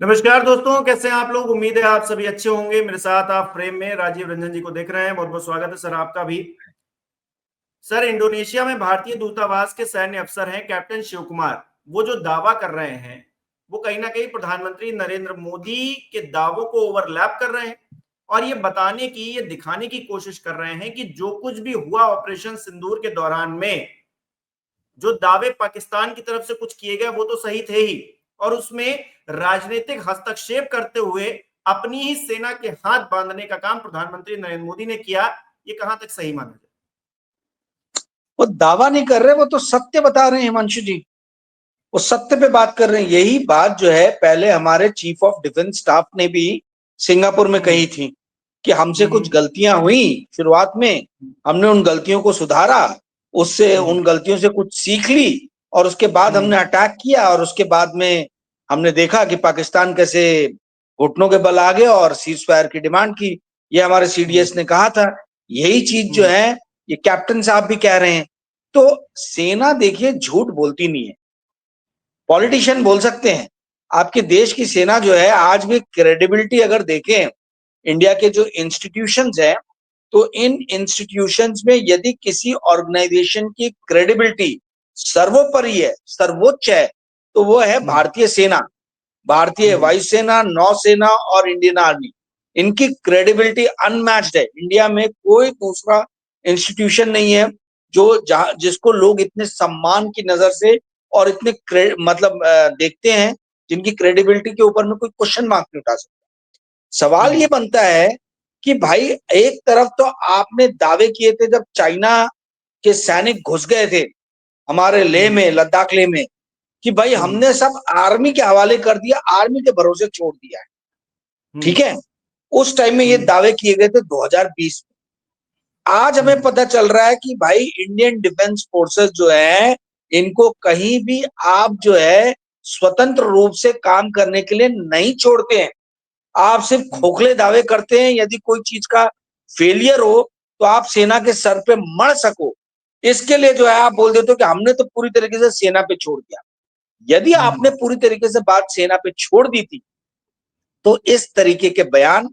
नमस्कार दोस्तों, कैसे हैं आप लोग। उम्मीद है आप सभी अच्छे होंगे। मेरे साथ आप फ्रेम में राजीव रंजन जी को देख रहे हैं। बहुत बहुत स्वागत है सर आपका भी। सर, इंडोनेशिया में भारतीय दूतावास के सैन्य अफसर हैं कैप्टन शिव कुमार। वो जो दावा कर रहे हैं वो कहीं ना कहीं प्रधानमंत्री नरेंद्र मोदी के दावों को ओवरलैप कर रहे हैं और ये दिखाने की कोशिश कर रहे हैं कि जो कुछ भी हुआ ऑपरेशन सिंदूर के दौरान में, जो दावे पाकिस्तान की तरफ से कुछ किए गए वो तो सही थे ही, और उसमें राजनीतिक हस्तक्षेप करते हुए अपनी ही सेना के हाथ बांधने का काम प्रधानमंत्री नरेंद्र मोदी ने किया। ये कहां तक सही माना जाए? वो दावा नहीं कर रहे, वो तो सत्य बता रहे हैं हिमांशु जी। वो सत्य पे बात कर रहे हैं। यही बात जो है पहले हमारे चीफ ऑफ डिफेंस स्टाफ ने भी सिंगापुर में हम्म। कही थी कि हमसे कुछ हम्म। गलतियां हुई शुरुआत में। हमने उन गलतियों को सुधारा, उससे हम्म। उन गलतियों से कुछ सीख ली और उसके बाद हम्म। हमने अटैक किया। और उसके बाद में हमने देखा कि पाकिस्तान कैसे घुटनों के बल आ गया और सीज फायर की डिमांड की। ये हमारे हम्म। सीडीएस ने कहा था। यही चीज जो हम्म। है ये कैप्टन साहब भी कह रहे हैं। तो सेना देखिए झूठ बोलती नहीं है। पॉलिटिशियन बोल सकते हैं। आपके देश की सेना जो है आज भी क्रेडिबिलिटी अगर देखें, इंडिया के जो इंस्टीट्यूशंस हैं, तो इन इंस्टीट्यूशंस में यदि किसी ऑर्गेनाइजेशन की क्रेडिबिलिटी सर्वोपरि है, सर्वोच्च है, तो वो है हम्म। भारतीय सेना। भारतीय हम्म। वायुसेना, नौसेना और इंडियन आर्मी, इनकी क्रेडिबिलिटी अनमैच्ड है। इंडिया में कोई दूसरा इंस्टीट्यूशन नहीं है जो जहां जिसको लोग इतने सम्मान की नजर से और इतने मतलब देखते हैं, जिनकी क्रेडिबिलिटी के ऊपर में कोई क्वेश्चन मार्क नहीं उठा सकता। सवाल ये हम्म। बनता है कि भाई एक तरफ तो आपने दावे किए थे जब चाइना के सैनिक घुस गए थे हमारे लेह हम्म। में, लद्दाख लेह में, कि भाई हम्म। हमने सब आर्मी के हवाले कर दिया, आर्मी के भरोसे छोड़ दिया है। हम्म। ठीक है, उस टाइम में ये हम्म। दावे किए गए थे 2020 में। आज हमें हम्म। पता चल रहा है कि भाई इंडियन डिफेंस फोर्सेस जो है, इनको कहीं भी आप जो है स्वतंत्र रूप से काम करने के लिए नहीं छोड़ते हैं। आप सिर्फ हम्म। खोखले दावे करते हैं। यदि कोई चीज का फेलियर हो तो आप सेना के सर पे मर सको, इसके लिए जो है आप बोल देते हो कि हमने तो पूरी तरीके से सेना पे छोड़ दिया। यदि आपने हम्म। पूरी तरीके से बात सेना पे छोड़ दी थी तो इस तरीके के बयान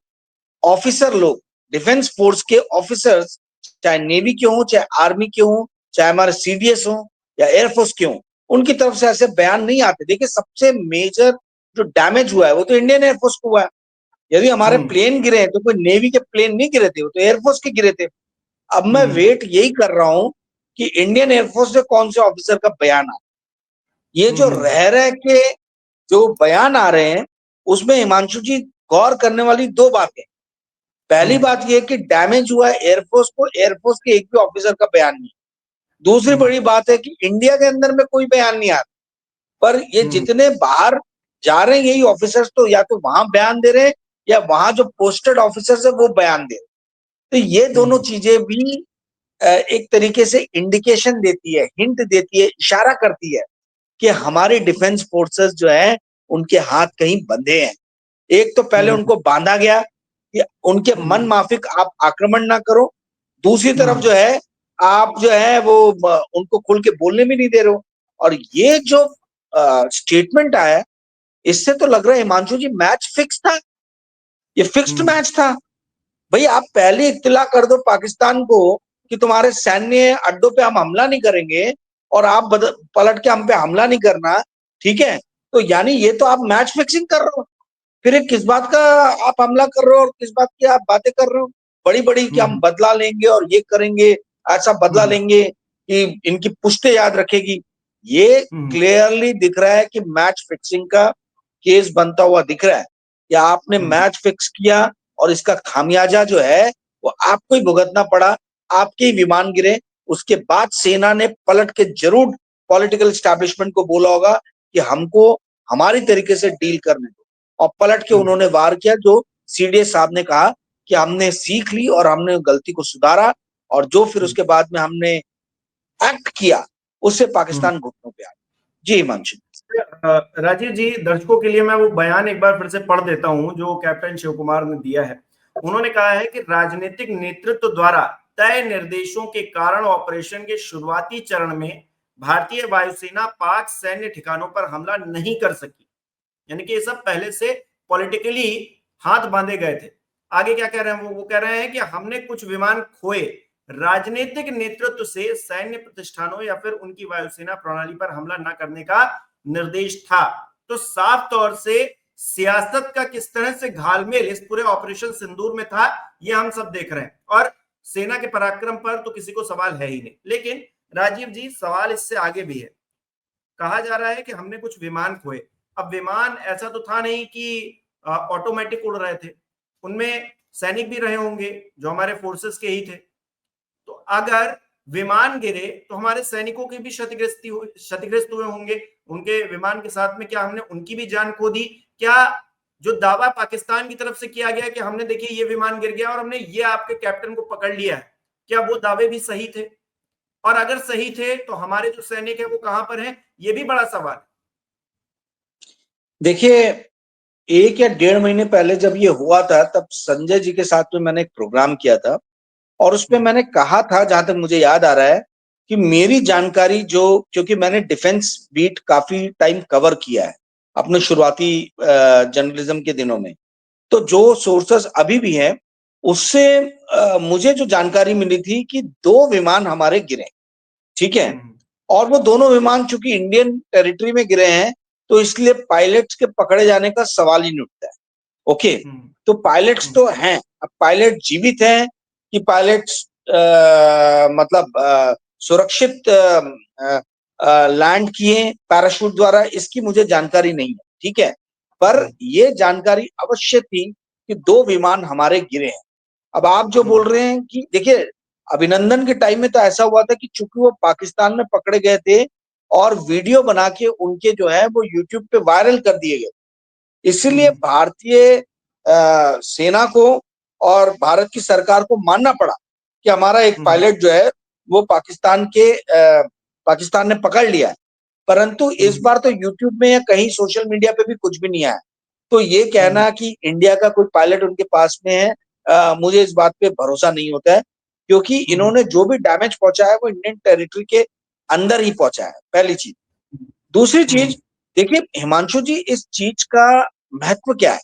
ऑफिसर लोग, डिफेंस फोर्स के ऑफिसर्स, चाहे नेवी के हों, चाहे आर्मी के हों, चाहे हमारे सीडीएस हों या एयरफोर्स के हों, उनकी तरफ से ऐसे बयान नहीं आते। देखिए, सबसे मेजर जो डैमेज हुआ है वो तो इंडियन एयरफोर्स को हुआ है। यदि हमारे हम्म। प्लेन गिरे हैं तो कोई नेवी के प्लेन नहीं गिरे थे, वो तो एयरफोर्स के गिरे थे। अब मैं हम्म। वेट यही कर रहा हूं कि इंडियन एयरफोर्स से कौन से ऑफिसर का बयान आ। ये जो हम्म। रह रह के जो बयान आ रहे हैं, उसमें हिमांशु जी गौर करने वाली दो बातें। पहली हम्म। बात यह कि डैमेज हुआ है एयरफोर्स को, एयरफोर्स के एक भी ऑफिसर का बयान नहीं। दूसरी हम्म। बड़ी बात है कि इंडिया के अंदर में कोई बयान नहीं आता, पर ये हम्म। जितने बाहर जा रहे हैं यही ऑफिसर्स तो या तो वहां बयान दे रहे हैं या वहां जो पोस्टेड ऑफिसर्स है वो बयान दे रहे हैं। तो ये दोनों हम्म। चीजें भी एक तरीके से इंडिकेशन देती है, हिंट देती है, इशारा करती है कि हमारी डिफेंस फोर्सेस जो है उनके हाथ कहीं बंधे हैं। एक तो पहले हम्म। उनको बांधा गया कि उनके मन हम्म। माफिक आप आक्रमण ना करो। दूसरी तरफ हम्म। जो है आप जो है वो उनको खुल के बोलने भी नहीं दे रहे हो। और ये जो स्टेटमेंट आया, इससे तो लग रहा है हिमांशु जी मैच फिक्स था। ये फिक्स्ड हम्म। मैच था। भाई आप पहले इत्तला कर दो पाकिस्तान को कि तुम्हारे सैन्य अड्डों पे हम हमला नहीं करेंगे और आप पलट के हम पे हमला नहीं करना। ठीक है, तो यानी ये तो आप मैच फिक्सिंग कर रहे हो। फिर ये किस बात का आप हमला कर रहे हो और किस बात की आप बातें कर रहे हो, बड़ी बड़ी, कि हम हम्म। बदला लेंगे और ये करेंगे, ऐसा बदला हम्म। लेंगे कि इनकी पुश्तें याद रखेगी। ये हम्म। क्लियरली दिख रहा है कि मैच फिक्सिंग का केस बनता हुआ दिख रहा है कि आपने हम्म। मैच फिक्स किया और इसका खामियाजा जो है वो आपको ही भुगतना पड़ा। आपके ही विमान गिरे। उसके बाद सेना ने पलट के जरूर पॉलिटिकल स्टैब्लिशमेंट को बोला होगा कि हमको हमारी तरीके से डील करने दो, और पलट के हम्म। उन्होंने वार किया। जो सीडीएस साहब ने कहा कि हमने सीख ली और हमने गलती को सुधारा, और जो फिर हम्म। उसके बाद में हमने एक्ट किया उससे हम्म। पाकिस्तान घुटनों पे आ गया। जी हिमांशु। राजीव जी, दर्शकों के लिए मैं वो बयान एक बार फिर से पढ़ देता हूं जो कैप्टन शिव कुमार ने दिया है। उन्होंने कहा है कि राजनीतिक नेतृत्व द्वारा तय निर्देशों के कारण ऑपरेशन के शुरुआती चरण में भारतीय वायुसेना पाक सैन्य ठिकानों पर हमला नहीं कर सकी। यानी कि ये सब पहले से पॉलिटिकली हाथ बांधे गए थे। आगे क्या कह रहे हैं वो कह रहे हैं कि हमने कुछ विमान खोए, राजनीतिक नेतृत्व से सैन्य प्रतिष्ठानों या फिर उनकी वायुसेना प्रणाली पर हमला न करने का निर्देश था। तो साफ तौर से सियासत का किस तरह से घालमेल इस पूरे ऑपरेशन सिंदूर में था, ये हम सब देख रहे हैं। और सेना के पराक्रम पर तो किसी को सवाल है ही नहीं। लेकिन राजीव जी, सवाल इससे आगे भी है। कहा जा रहा है कि हमने कुछ विमान खोए। अब विमान ऐसा तो था नहीं कि ऑटोमेटिक उड़ रहे थे, उनमें सैनिक भी रहे होंगे जो हमारे फोर्सेस के ही थे। तो अगर विमान गिरे तो हमारे सैनिकों की भी क्षतिग्रस्त हुए होंगे। उनके विमान के साथ में क्या हमने उनकी भी जान खो दी? क्या जो दावा पाकिस्तान की तरफ से किया गया कि हमने देखिए ये विमान गिर गया और हमने ये आपके कैप्टन को पकड़ लिया है, क्या वो दावे भी सही थे? और अगर सही थे तो हमारे जो सैनिक है वो कहां पर हैं, ये भी बड़ा सवाल। देखिए, 1 या 1.5 महीने पहले जब ये हुआ था, तब संजय जी के साथ में मैंने एक प्रोग्राम किया था और उसमें मैंने कहा था, जहां तक मुझे याद आ रहा है, कि मेरी जानकारी जो, क्योंकि मैंने डिफेंस बीट काफी टाइम कवर किया है अपने शुरुआती जर्नलिज्म के दिनों में, तो जो सोर्सेस अभी भी हैं उससे मुझे जो जानकारी मिली थी कि 2 विमान हमारे गिरे, ठीक है। और वो दोनों विमान चूंकि इंडियन टेरिटरी में गिरे हैं, तो इसलिए पायलट्स के पकड़े जाने का सवाल ही नहीं उठता है। ओके, तो पायलट्स तो हैं। अब पायलट जीवित हैं कि पायलट्स मतलब सुरक्षित लैंड किए पैराशूट द्वारा, इसकी मुझे जानकारी नहीं है, ठीक है। पर ये जानकारी अवश्य थी कि 2 विमान हमारे गिरे हैं। अब आप जो बोल रहे हैं कि देखिए, अभिनंदन के टाइम में तो ऐसा हुआ था कि चूंकि वो पाकिस्तान में पकड़े गए थे और वीडियो बना के उनके जो है वो यूट्यूब पे वायरल कर दिए गए, इसलिए भारतीय सेना को और भारत की सरकार को मानना पड़ा कि हमारा एक पायलट जो है वो पाकिस्तान ने पकड़ लिया है। परंतु इस बार तो यूट्यूब में या कहीं सोशल मीडिया पे भी कुछ भी नहीं आया। तो ये कहना कि इंडिया का कोई पायलट उनके पास में है, मुझे इस बात पे भरोसा नहीं होता है, क्योंकि इन्होंने जो भी डैमेज पहुंचाया है वो इंडियन टेरिटरी के अंदर ही पहुंचा है, पहली चीज। दूसरी चीज, देखिए हिमांशु जी, इस चीज का महत्व क्या है?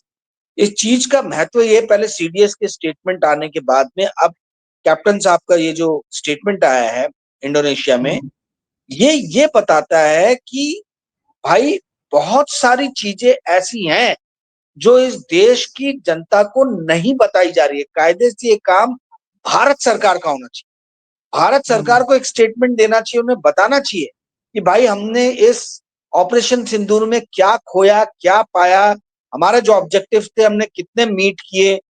इस चीज का महत्व ये, पहले सीडीएस के स्टेटमेंट आने के बाद में अब कैप्टन साहब का ये जो स्टेटमेंट आया है इंडोनेशिया में, ये बताता है कि भाई बहुत सारी चीजें ऐसी हैं जो इस देश की जनता को नहीं बताई जा रही है। कायदे से ये काम भारत सरकार का होना चाहिए। भारत सरकार को एक स्टेटमेंट देना चाहिए, उन्हें बताना चाहिए कि भाई हमने इस ऑपरेशन सिंदूर में क्या खोया, क्या पाया, हमारे जो ऑब्जेक्टिव थे हमने कितने मीट किए।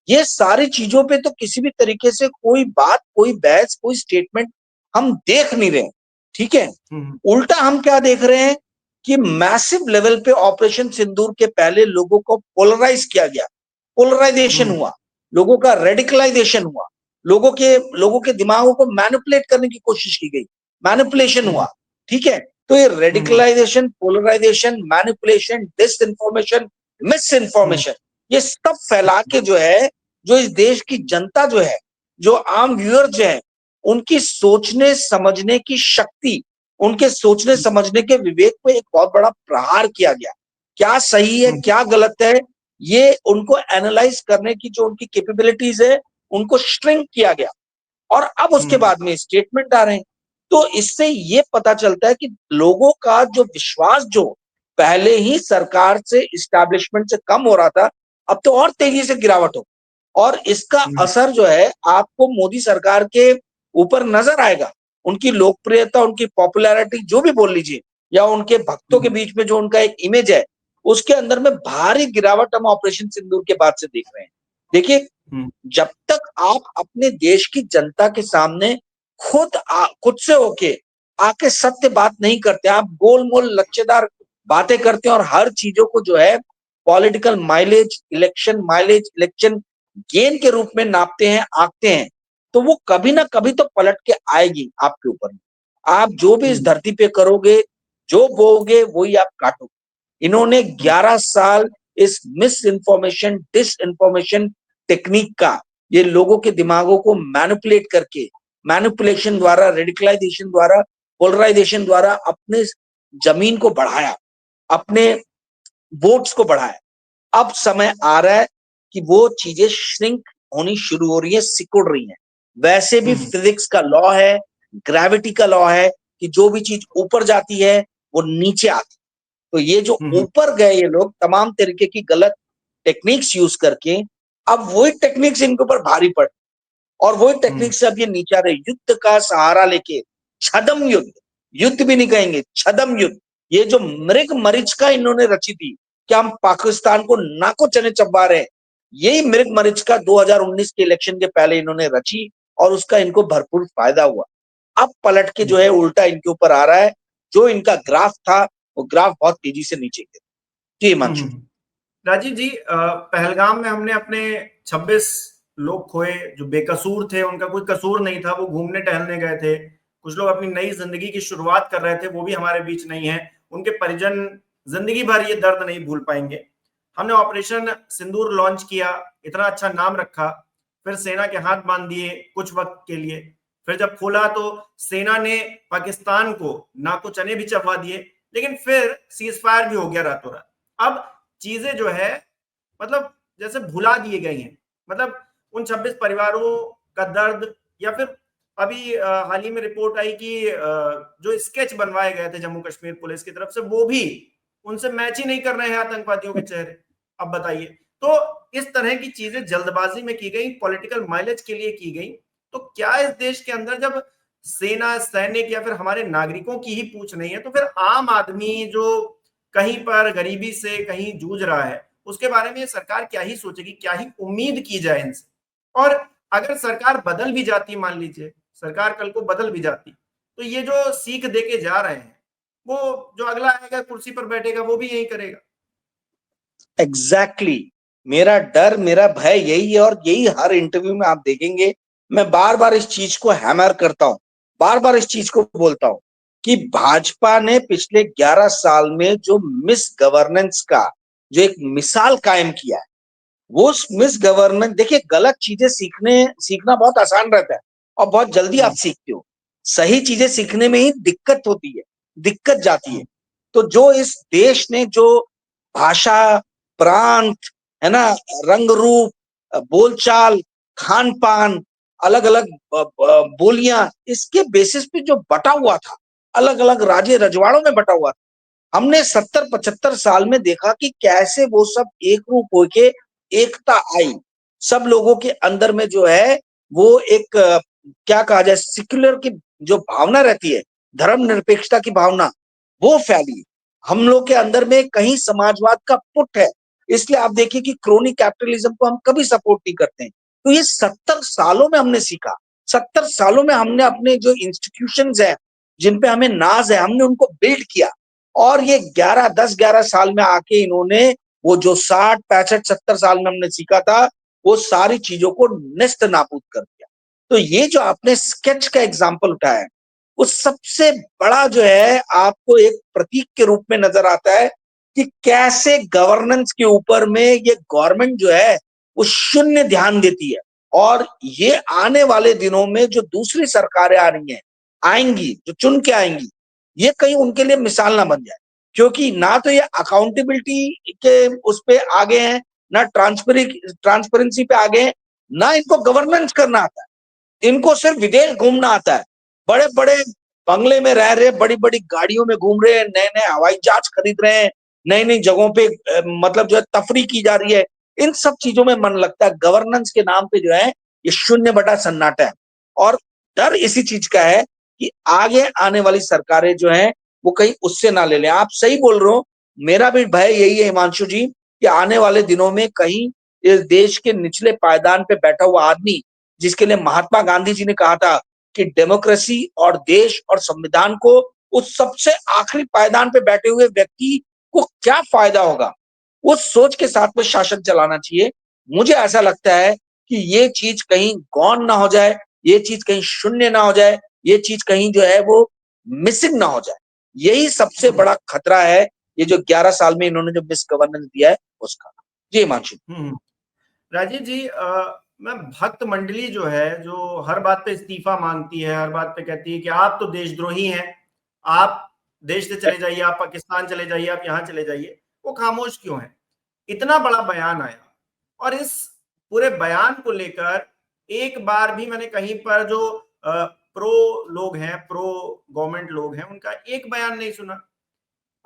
ये सारी चीजों पे तो किसी भी तरीके से कोई बात, कोई बहस, कोई स्टेटमेंट हम देख नहीं रहे, ठीक है। उल्टा हम क्या देख रहे हैं कि मैसिव लेवल पे ऑपरेशन सिंदूर के पहले लोगों को पोलराइज किया गया, पोलराइजेशन हुआ, लोगों का रेडिकलाइजेशन हुआ, लोगों के दिमागों को मैनिपुलेट करने की कोशिश की गई, मैनिपुलेशन हुआ, ठीक है। तो ये radicalisation, polarisation, manipulation, disinformation, misinformation, ये सब फैला के जो है, जो इस देश की जनता जो है, जो आम व्यूअर्स जो है, उनकी सोचने समझने की शक्ति, उनके सोचने समझने के विवेक पे एक बहुत बड़ा प्रहार किया गया। क्या सही है, क्या गलत है, ये उनको एनालाइज करने की जो उनकी कैपेबिलिटीज है, उनको श्रिंक किया गया। और अब उसके बाद में स्टेटमेंट आ रहे हैं। तो इससे ये पता चलता है कि लोगों का जो विश्वास, जो पहले ही सरकार से, इस्टेब्लिशमेंट से कम हो रहा था, अब तो और तेजी से गिरावट हो। और इसका असर जो है आपको मोदी सरकार के ऊपर नजर आएगा। उनकी लोकप्रियता, उनकी पॉपुलैरिटी जो भी बोल लीजिए, या उनके भक्तों के बीच में जो उनका एक इमेज है, उसके अंदर में भारी गिरावट हम ऑपरेशन सिंदूर के बाद से देख रहे हैं। देखिए, जब तक आप अपने देश की जनता के सामने खुद से होके आके सत्य बात नहीं करते, आप गोलमोल लच्छेदार बातें करते हैं और हर चीजों को जो है पॉलिटिकल माइलेज, इलेक्शन गेन के रूप में नापते हैं, आंकते हैं, तो वो कभी ना कभी तो पलट के आएगी आपके ऊपर। आप जो भी इस धरती पे करोगे, जो बोओगे वही आप काटोगे। इन्होंने 11 साल इस misinformation, disinformation technique का, ये लोगों के दिमागों को मैनिपुलेट करके, मैनिपुलेशन द्वारा, रेडिकलाइजेशन द्वारा, पोलराइजेशन द्वारा अपने जमीन को बढ़ाया, अपने वोट्स को बढ़ाया। अब समय आ रहा है कि वो चीजें श्रिंक होनी शुरू हो रही है, सिकुड़ रही हैं। वैसे भी फिजिक्स का लॉ है, ग्रेविटी का लॉ है कि जो भी चीज ऊपर जाती है वो नीचे आती है। तो ये जो ऊपर गए ये लोग तमाम तरीके की गलत टेक्निक्स यूज करके, अब वही टेक्निक्स इनके ऊपर भारी पड़, और वही टेक्निक से अब ये नीचे आ रहे। युद्ध का सहारा लेके, छदम युद्ध, युद्ध भी नहीं कहेंगे, छदम युद्ध, ये जो मृग मरीचिका इन्होंने रची थी कि हम पाकिस्तान को नाको चने चबा रहे हैं, यही मृग मरीचिका 2019 के इलेक्शन के पहले इन्होंने रची और उसका इनको भरपूर फायदा हुआ। अब पलट के जो है उल्टा इनके ऊपर आ रहा है। जो इनका ग्राफ था वो ग्राफ बहुत तेजी से नीचे गिरा। जी हिमांशु। राजीव जी, पहलगाम में हमने अपने 26 लोग खोए जो बेकसूर थे, उनका कोई कसूर नहीं था, वो घूमने टहलने गए थे। कुछ लोग अपनी नई जिंदगी की शुरुआत कर रहे थे, वो भी हमारे बीच नहीं है। उनके परिजन जिंदगी भर ये दर्द नहीं भूल पाएंगे। हमने ऑपरेशन सिंदूर लॉन्च किया, इतना अच्छा नाम रखा, फिर सेना के हाथ बांध दिए कुछ वक्त के लिए। फिर जब खोला तो सेना ने पाकिस्तान को नाको चने भी चबवा दिए, लेकिन फिर सीज फायर भी हो गया रातों रात। अब चीजें जो है मतलब जैसे भुला दिए गई हैं। मतलब उन 26 परिवारों का दर्द, या फिर अभी हाल ही में रिपोर्ट आई कि जो स्केच बनवाए गए थे जम्मू कश्मीर पुलिस की तरफ से, वो भी उनसे मैच ही नहीं कर रहे हैं आतंकवादियों के चेहरे। अब बताइए, तो इस तरह की चीजें जल्दबाजी में की गई, पॉलिटिकल माइलेज के लिए की गई। तो क्या इस देश के अंदर जब सेना, सैनिक या फिर हमारे नागरिकों की ही पूछ नहीं है, तो फिर आम आदमी जो कहीं पर गरीबी से कहीं जूझ रहा है, उसके बारे में सरकार क्या ही सोचेगी, क्या ही उम्मीद की जाए इनसे। और अगर सरकार बदल भी जाती, मान लीजिए सरकार कल को बदल भी जाती, तो ये जो सीख देके जा रहे हैं, वो जो अगला आएगा कुर्सी पर बैठेगा वो भी यही करेगा। Exactly exactly. मेरा डर, मेरा भय यही है, और यही हर इंटरव्यू में आप देखेंगे मैं बार बार इस चीज को हैमर करता हूं, बार बार इस चीज को बोलता हूं कि भाजपा ने पिछले 11 साल में जो मिस गवर्नेंस का जो एक मिसाल कायम किया है, वो मिस गवर्नेंस, देखिए गलत चीजें सीखना बहुत आसान रहता है और बहुत जल्दी आप सीखते हो। सही चीजें सीखने में ही दिक्कत होती है, दिक्कत जाती है। तो जो इस देश ने जो भाषा, प्रांत, है ना, रंग रूप, बोलचाल, खान पान, अलग अलग बोलियां, इसके बेसिस पे जो बटा हुआ था, अलग अलग राज्य रजवाड़ों में बटा हुआ था, हमने 70-75 साल में देखा कि कैसे वो सब एक रूप होके एकता आई। सब लोगों के अंदर में जो है वो एक क्या कहा जाए, सिक्युलर की जो भावना रहती है, धर्म निरपेक्षता की भावना, वो फैली। हम लोग के अंदर में कहीं समाजवाद का पुट है। इसलिए आप देखिए कि क्रोनी कैपिटलिज्म को हम कभी सपोर्ट नहीं करते हैं। तो ये 70 सालों में हमने सीखा, 70 सालों में हमने अपने जो इंस्टीट्यूशंस है, जिन पे हमें नाज है, हमने उनको बिल्ड किया। और ये 11 साल में आके इन्होंने वो जो 60 65 70 साल में हमने सीखा था, वो सारी चीजों को नेस्त नाबूद कर दिया। तो ये जो आपने स्केच का एग्जाम्पल उठाया है, वो सबसे बड़ा जो है आपको एक प्रतीक के रूप में नजर आता है कि कैसे गवर्नेंस के ऊपर में ये गवर्नमेंट जो है वो शून्य ध्यान देती है। और ये आने वाले दिनों में जो दूसरी सरकारें आ रही हैं, आएंगी, जो चुन के आएंगी, ये कहीं उनके लिए मिसाल ना बन जाए। क्योंकि ना तो ये अकाउंटेबिलिटी के उस पे आगे हैं, ना ट्रांसपेरेंसी पे आगे हैं, ना इनको गवर्नेंस करना आता है। इनको सिर्फ विदेश घूमना आता है, बड़े बड़े बंगले में रह रहे, बड़ी बड़ी गाड़ियों में घूम रहे हैं, नए नए हवाई जहाज खरीद रहे हैं, नई नई जगहों पे मतलब जो है तफरी की जा रही है। इन सब चीजों में मन लगता है, गवर्नेंस के नाम पे जो है ये शून्य बटा सन्नाटा है। और डर इसी चीज का है कि आगे आने वाली सरकारें जो है वो कहीं उससे ना ले लें। आप सही बोल रहे हो, मेरा भी भय यही है हिमांशु जी, कि आने वाले दिनों में कहीं इस देश के निचले पायदान पे बैठा हुआ आदमी, जिसके लिए महात्मा गांधी जी ने कहा था कि डेमोक्रेसी और देश और संविधान को उस सबसे आखिरी पायदान पे बैठे हुए व्यक्ति को क्या फायदा होगा, उस सोच के साथ में शासन चलाना चाहिए। मुझे ऐसा लगता है कि ये चीज कहीं गौन ना हो जाए, ये चीज कहीं शून्य ना हो जाए, ये चीज कहीं जो है वो मिसिंग ना हो जाए। यही सबसे बड़ा खतरा है, ये जो 11 साल में इन्होंने जो मिस गवर्नेंस दिया है उसका। जी हिमांशु। राजीव जी, मैं भक्त मंडली जो है, जो हर बात पे इस्तीफा मांगती है, हर बात पे कहती है कि आप तो देशद्रोही हैं, आप देश से चले जाइए, आप पाकिस्तान चले जाइए, आप यहाँ चले जाइए, वो खामोश क्यों है? इतना बड़ा बयान आया और इस पूरे बयान को लेकर एक बार भी मैंने कहीं पर जो प्रो लोग हैं, प्रो गवर्नमेंट लोग हैं, उनका एक बयान नहीं सुना।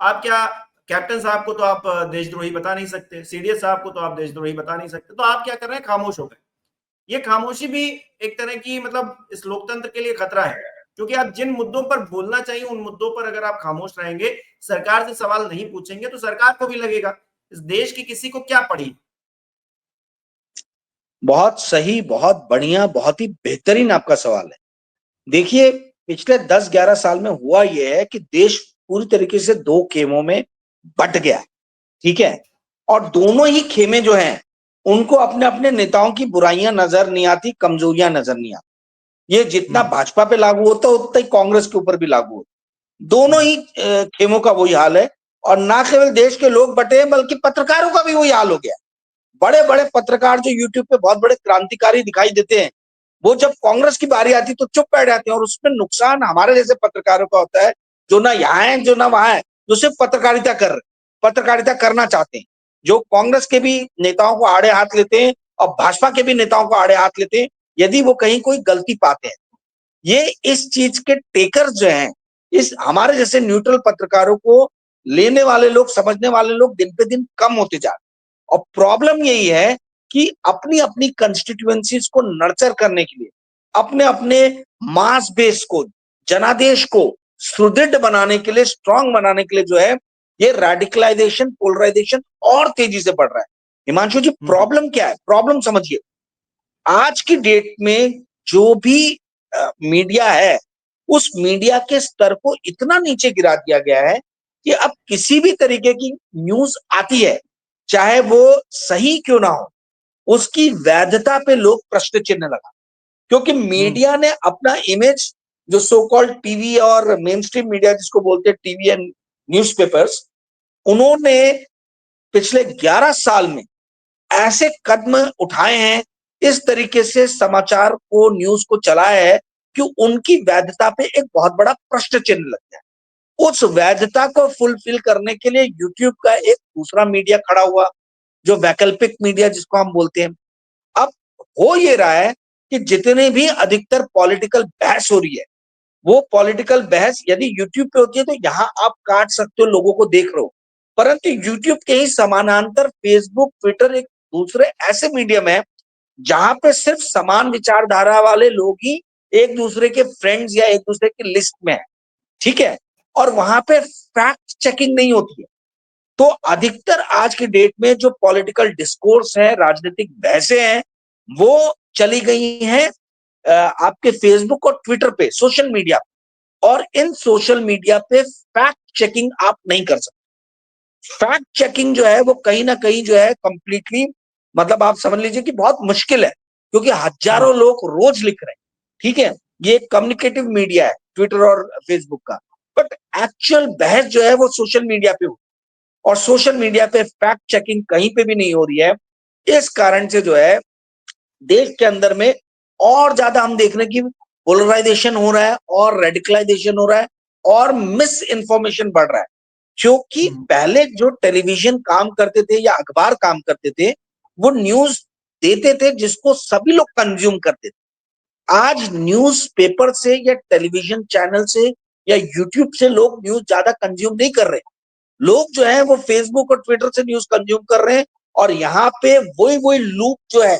आप क्या कैप्टन साहब को तो आप देशद्रोही बता नहीं सकते, सीडीएस साहब को तो आप देशद्रोही बता नहीं सकते, तो आप क्या कर रहे हैं? खामोश हो गए। ये खामोशी भी एक तरह की मतलब इस लोकतंत्र के लिए खतरा है, क्योंकि आप जिन मुद्दों पर बोलना चाहिए उन मुद्दों पर अगर आप खामोश रहेंगे, सरकार से सवाल नहीं पूछेंगे, तो सरकार को भी लगेगा इस देश की किसी को क्या पड़ी। बहुत सही, बहुत बढ़िया, बहुत ही बेहतरीन आपका सवाल है। देखिए, पिछले 10-11 साल में हुआ यह है कि देश पूरी तरीके से दो खेमों में बट गया, ठीक है। और दोनों ही खेमे जो हैं उनको अपने अपने नेताओं की बुराइयां नजर नहीं आती, कमजोरियां नजर नहीं आती। ये जितना भाजपा पे लागू होता है उतना ही कांग्रेस के ऊपर भी लागू होता है। दोनों ही खेमों का वही हाल है। और ना केवल देश के लोग बटे हैं बल्कि पत्रकारों का भी वही हाल हो गया। बड़े बड़े पत्रकार जो यूट्यूब पे बहुत बड़े क्रांतिकारी दिखाई देते हैं, वो जब कांग्रेस की बारी आती तो चुप बैठ जाते हैं। और उसमें नुकसान हमारे जैसे पत्रकारों का होता है, जो ना यहाँ है जो ना वहां है, जो सिर्फ पत्रकारिता करना चाहते हैं, जो कांग्रेस के भी नेताओं को आड़े हाथ लेते हैं और भाजपा के भी नेताओं को आड़े हाथ लेते हैं यदि वो कहीं कोई गलती पाते हैं। ये इस चीज के टेकर जो हैं, इस हमारे जैसे न्यूट्रल पत्रकारों को लेने वाले लोग, समझने वाले लोग दिन पे दिन कम होते जा रहे हैं। और प्रॉब्लम यही है कि अपनी अपनी कंस्टिट्यूएंसीज को नर्चर करने के लिए, अपने अपने मास बेस को, जनादेश को सुदृढ़ बनाने के लिए, स्ट्रांग बनाने के लिए जो है ये रेडिकलाइजेशन, पोलराइजेशन और तेजी से बढ़ रहा है। हिमांशु जी, प्रॉब्लम क्या है? प्रॉब्लम समझिए, आज की डेट में जो भी मीडिया है, उस मीडिया के स्तर को इतना नीचे गिरा दिया गया है कि अब किसी भी तरीके की न्यूज आती है, चाहे वो सही क्यों ना हो, उसकी वैधता पे लोग प्रश्न चिन्ह लगा, क्योंकि मीडिया ने अपना इमेज, जो सो कॉल्ड टीवी और मेन स्ट्रीम मीडिया जिसको बोलते हैं टीवी एंड न्यूज़पेपर्स, उन्होंने पिछले 11 साल में ऐसे कदम उठाए हैं, इस तरीके से समाचार को, न्यूज को चलाया है कि उनकी वैधता पे एक बहुत बड़ा प्रश्न चिन्ह लग गया। उस वैधता को फुलफिल करने के लिए यूट्यूब का एक दूसरा मीडिया खड़ा हुआ, जो वैकल्पिक मीडिया जिसको हम बोलते हैं। अब हो ये रहा है कि जितने भी अधिकतर पॉलिटिकल बहस हो रही है, वो पॉलिटिकल बहस यदि यूट्यूब पे होती है तो यहां आप काट सकते हो, लोगों को देख रहे हो, परंतु यूट्यूब के ही समानांतर फेसबुक, ट्विटर एक दूसरे ऐसे मीडियम है जहां पे सिर्फ समान विचारधारा वाले लोग ही एक दूसरे के फ्रेंड्स या एक दूसरे की लिस्ट में है, ठीक है। और वहां पे फैक्ट चेकिंग नहीं होती है। तो अधिकतर आज की डेट में जो पॉलिटिकल डिस्कोर्स है, राजनीतिक बहसें हैं, वो चली गई हैं आपके फेसबुक और ट्विटर पे, सोशल मीडिया। और इन सोशल मीडिया पे फैक्ट चेकिंग आप नहीं कर सकते। फैक्ट चेकिंग जो है वो कहीं ना कहीं जो है कंप्लीटली, मतलब आप समझ लीजिए कि बहुत मुश्किल है, क्योंकि हजारों लोग रोज लिख रहे हैं, ठीक है। ये कम्युनिकेटिव मीडिया है ट्विटर और फेसबुक का, बट एक्चुअल बहस जो है वो सोशल मीडिया पे हो, और सोशल मीडिया पे फैक्ट चेकिंग कहीं पे भी नहीं हो रही है। इस कारण से जो है देश के अंदर में और ज्यादा हम देख रहे हैं कि पोलराइजेशन हो रहा है और रेडिकलाइजेशन हो रहा है और मिस इन्फॉर्मेशन बढ़ रहा है। क्योंकि पहले जो टेलीविजन काम करते थे या अखबार काम करते थे, वो न्यूज देते थे जिसको सभी लोग कंज्यूम करते थे। आज न्यूज पेपर से या टेलीविजन चैनल से या यूट्यूब से लोग न्यूज ज्यादा कंज्यूम नहीं कर रहे। लोग जो है वो फेसबुक और ट्विटर से न्यूज कंज्यूम कर रहे हैं, और यहाँ पे वही वही लूप जो है,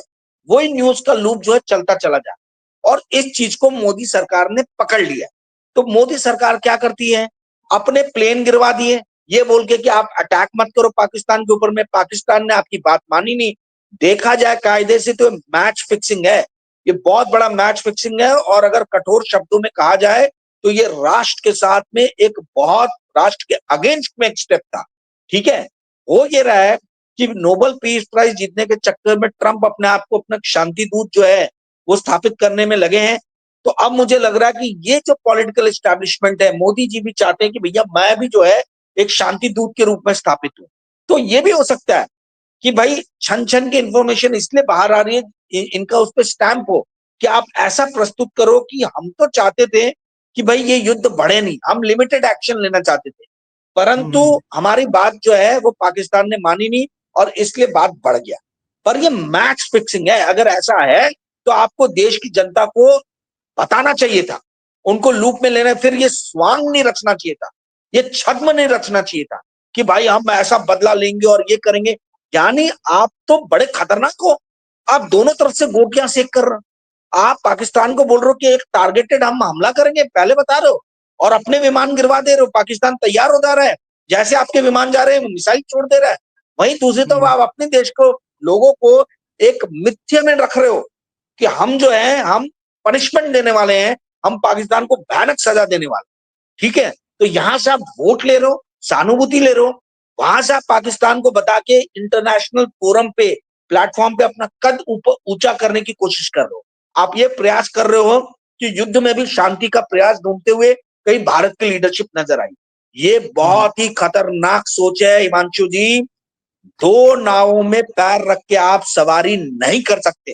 वही न्यूज का लूप जो है चलता चला जा, और इस चीज को मोदी सरकार ने पकड़ लिया। तो मोदी सरकार क्या करती है, अपने प्लेन गिरवा दिए ये बोल के कि आप अटैक मत करो पाकिस्तान के ऊपर में, पाकिस्तान ने आपकी बात मानी नहीं। देखा जाए कायदे से तो मैच फिक्सिंग है, ये बहुत बड़ा मैच फिक्सिंग है। और अगर कठोर शब्दों में कहा जाए तो ये राष्ट्र के साथ में एक बहुत, राष्ट्र के अगेंस्ट में एक स्टेप था, ठीक है। हो ये रहा है कि नोबेल पीस प्राइज जीतने के चक्कर में ट्रंप अपने आप को अपना शांति दूत जो है वो स्थापित करने में लगे हैं। तो अब मुझे लग रहा है कि ये जो पॉलिटिकल एस्टैब्लिशमेंट है, मोदी जी भी चाहते हैं कि भैया मैं भी जो है एक शांति दूत के रूप में स्थापित हूं। तो ये भी हो सकता है कि भाई छन छन की इंफॉर्मेशन इसलिए बाहर आ रही है, इनका उस पर स्टैंप हो कि आप ऐसा प्रस्तुत करो कि हम तो चाहते थे कि भाई ये युद्ध बढ़े नहीं, हम लिमिटेड एक्शन लेना चाहते थे, परंतु हमारी बात जो है वो पाकिस्तान ने मानी नहीं और इसलिए बात बढ़ गया। पर ये मैच फिक्सिंग है। अगर ऐसा है तो आपको देश की जनता को बताना चाहिए था, उनको लूप में लेना, फिर ये स्वांग नहीं रचना चाहिए था, ये छद्म नहीं रचना चाहिए था कि भाई हम ऐसा बदला लेंगे और ये करेंगे। यानी आप तो बड़े खतरनाक हो, आप दोनों तरफ से गोटियां सेक कर रहे हो। आप पाकिस्तान को बोल रहे हो कि एक टारगेटेड हम हमला करेंगे, पहले बता रहे हो, और अपने विमान गिरवा दे रहे हो। पाकिस्तान तैयार हो जा रहा है, जैसे आपके विमान जा रहे हैं मिसाइल छोड़ दे रहा है। वहीं दूसरी तरफ आप अपने देश को, लोगों को एक मिथ्या में रख रहे हो कि हम जो है हम पनिशमेंट देने वाले हैं, हम पाकिस्तान को भयानक सजा देने वाले। ठीक है, तो यहां से आप वोट ले रहे हो, सहानुभूति ले रहे हो, वहां से आप पाकिस्तान को बता के इंटरनेशनल फोरम पे, प्लेटफॉर्म पे अपना कद ऊपर ऊंचा करने की कोशिश कर रहे हो। आप ये प्रयास कर रहे हो कि युद्ध में भी शांति का प्रयास ढूंढते हुए कहीं भारत की लीडरशिप नजर आई। ये बहुत ही खतरनाक सोच है हिमांशु जी। दो नावों में पैर रख के आप सवारी नहीं कर सकते।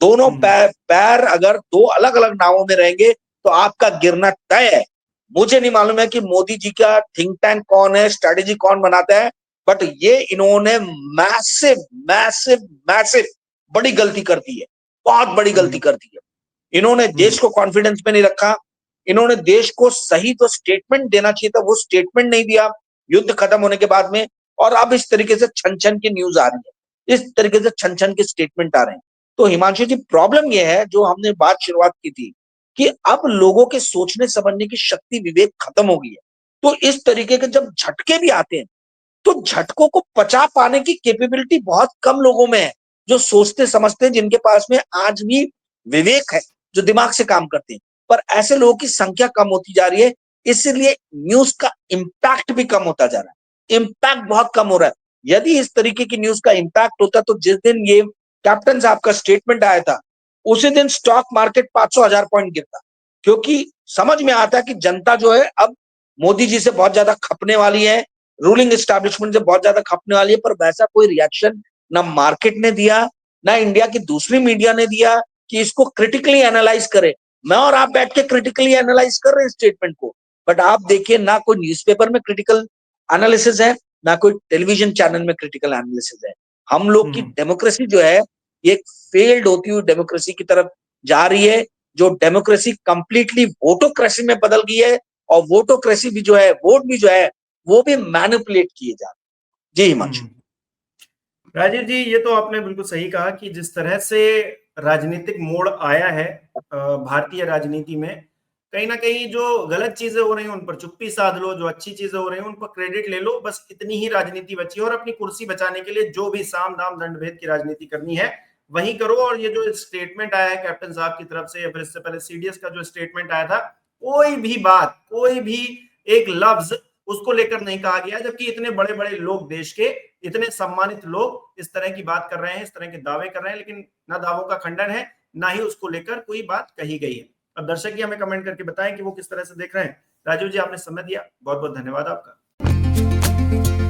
दोनों पैर अगर दो अलग अलग नावों में रहेंगे तो आपका गिरना तय है। मुझे नहीं मालूम है कि मोदी जी का थिंक टैंक कौन है, स्ट्रेटेजी कौन बनाता है, बट ये इन्होंने मैसिव मैसिव मैसिव बड़ी गलती कर दी है, बहुत बड़ी गलती कर दी है। इन्होंने देश को कॉन्फिडेंस में नहीं रखा, इन्होंने देश को सही जो स्टेटमेंट देना चाहिए था वो स्टेटमेंट नहीं दिया युद्ध खत्म होने के बाद में। और अब इस तरीके से छन छन की न्यूज आ रही है, इस तरीके से छन छन के स्टेटमेंट आ रहे हैं। तो हिमांशु जी, प्रॉब्लम यह है, जो हमने बात शुरुआत की थी, कि अब लोगों के सोचने समझने की शक्ति, विवेक खत्म हो गई है। तो इस तरीके के जब झटके भी आते हैं तो झटकों को पचा पाने की कैपेबिलिटी बहुत कम लोगों में है, जो सोचते समझते हैं, जिनके पास में आज भी विवेक है, जो दिमाग से काम करते हैं। पर ऐसे लोगों की संख्या कम होती जा रही है, इसलिए न्यूज का इम्पैक्ट भी कम होता जा रहा है। इम्पैक्ट बहुत कम हो रहा है। यदि इस तरीके की न्यूज का इम्पैक्ट होता तो जिस दिन ये कैप्टन साहब का स्टेटमेंट आया था उसी दिन स्टॉक मार्केट 500,000 पॉइंट गिरता, क्योंकि समझ में आता है कि जनता जो है अब मोदी जी से बहुत ज्यादा खपने वाली है, रूलिंग एस्टैब्लिशमेंट से बहुत ज्यादा खपने वाली है। पर वैसा कोई रिएक्शन ना मार्केट ने दिया, ना इंडिया की दूसरी मीडिया ने दिया कि इसको क्रिटिकली एनालाइज करे। मैं और आप बैठ के क्रिटिकली एनालाइज कर रहे हैं स्टेटमेंट को, बट आप देखिए ना कोई न्यूज़पेपर में क्रिटिकल एनालिसिस है, ना कोई टेलीविजन चैनल में क्रिटिकल एनालिसिस है। हम लोग की डेमोक्रेसी जो है ये फेल्ड होती हुई डेमोक्रेसी की तरफ जा रही है, जो डेमोक्रेसी कंप्लीटली वोटोक्रेसी में बदल गई है। और वोटोक्रेसी भी जो है, वोट भी जो है, वो भी मैनिपुलेट किए जा रहे। जी हिमांशु। राजीव जी, ये तो आपने बिल्कुल सही कहा कि जिस तरह से राजनीतिक मोड़ आया है भारतीय राजनीति में, कहीं ना कहीं जो गलत चीजें हो रही हैं उन पर चुप्पी साध लो, जो अच्छी चीजें हो रही हैं उन पर क्रेडिट ले लो, बस इतनी ही राजनीति बची है। और अपनी कुर्सी बचाने के लिए जो भी साम दाम दंड भेद की राजनीति करनी है वही करो। और ये जो स्टेटमेंट आया है कैप्टन साहब की तरफ से, या फिर इससे पहले सीडीएस का जो स्टेटमेंट आया था, कोई भी बात, कोई भी एक लफ्ज उसको लेकर नहीं कहा गया, जबकि इतने बड़े बड़े लोग, देश के इतने सम्मानित लोग इस तरह की बात कर रहे हैं, इस तरह के दावे कर रहे हैं, लेकिन ना दावों का खंडन है, ना ही उसको लेकर कोई बात कही गई है। अब दर्शक ही हमें कमेंट करके बताएं कि वो किस तरह से देख रहे हैं। राजीव जी, आपने समय दिया, बहुत बहुत धन्यवाद आपका।